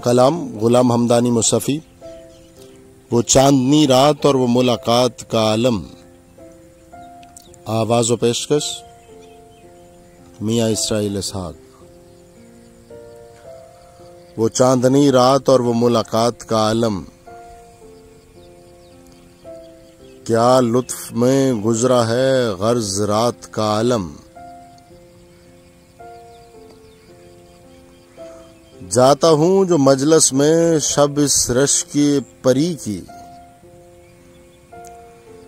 कलाम गुलाम हमदानी मुसफ़ी। वो चांदनी रात और वो मुलाकात का आलम। आवाज़ व पेशकश मियाँ इसराइल इसहाक। वो चांदनी रात और वो मुलाकात का आलम, क्या लुत्फ में गुजरा है गर्ज रात का आलम। जाता हूं जो मजलस में शब इस रश की परी की,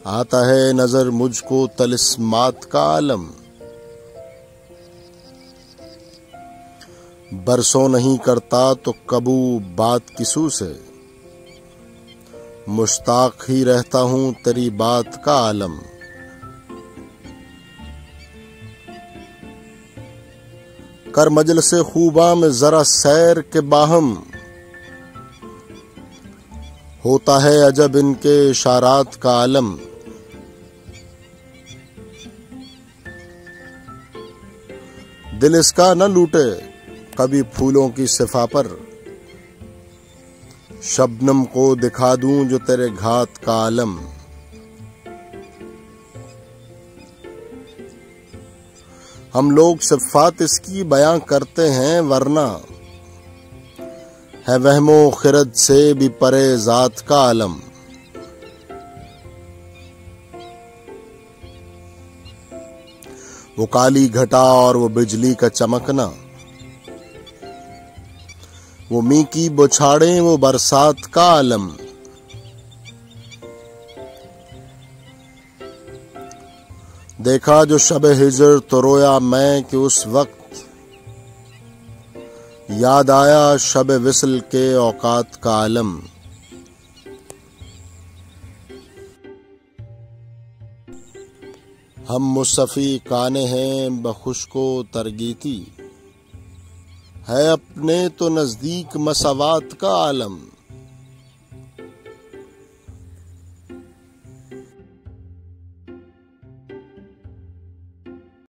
आता है नजर मुझको तलिस्मात का आलम। बरसों नहीं करता तो कबू बात किसू से, मुश्ताक ही रहता हूं तेरी बात का आलम। कर मजलिसे खूबा में जरा सैर के बाहम, होता है अजब इनके इशारात का आलम। दिल इसका न लूटे कभी फूलों की सिफा पर, शबनम को दिखा दूं जो तेरे घात का आलम। हम लोग सिफ़ात इसकी बयां करते हैं, वरना है वहमो खिरद से भी परे ज़ात का आलम। वो काली घटा और वो बिजली का चमकना, वो मी की बौछारें वो बरसात का आलम। देखा जो शब हिजर तो रोया मैं कि उस वक्त, याद आया शब विसल के औकात का आलम। हम मुसफ़ी काने हैं बखुश्को तरगीती, है अपने तो नजदीक मसावात का आलम।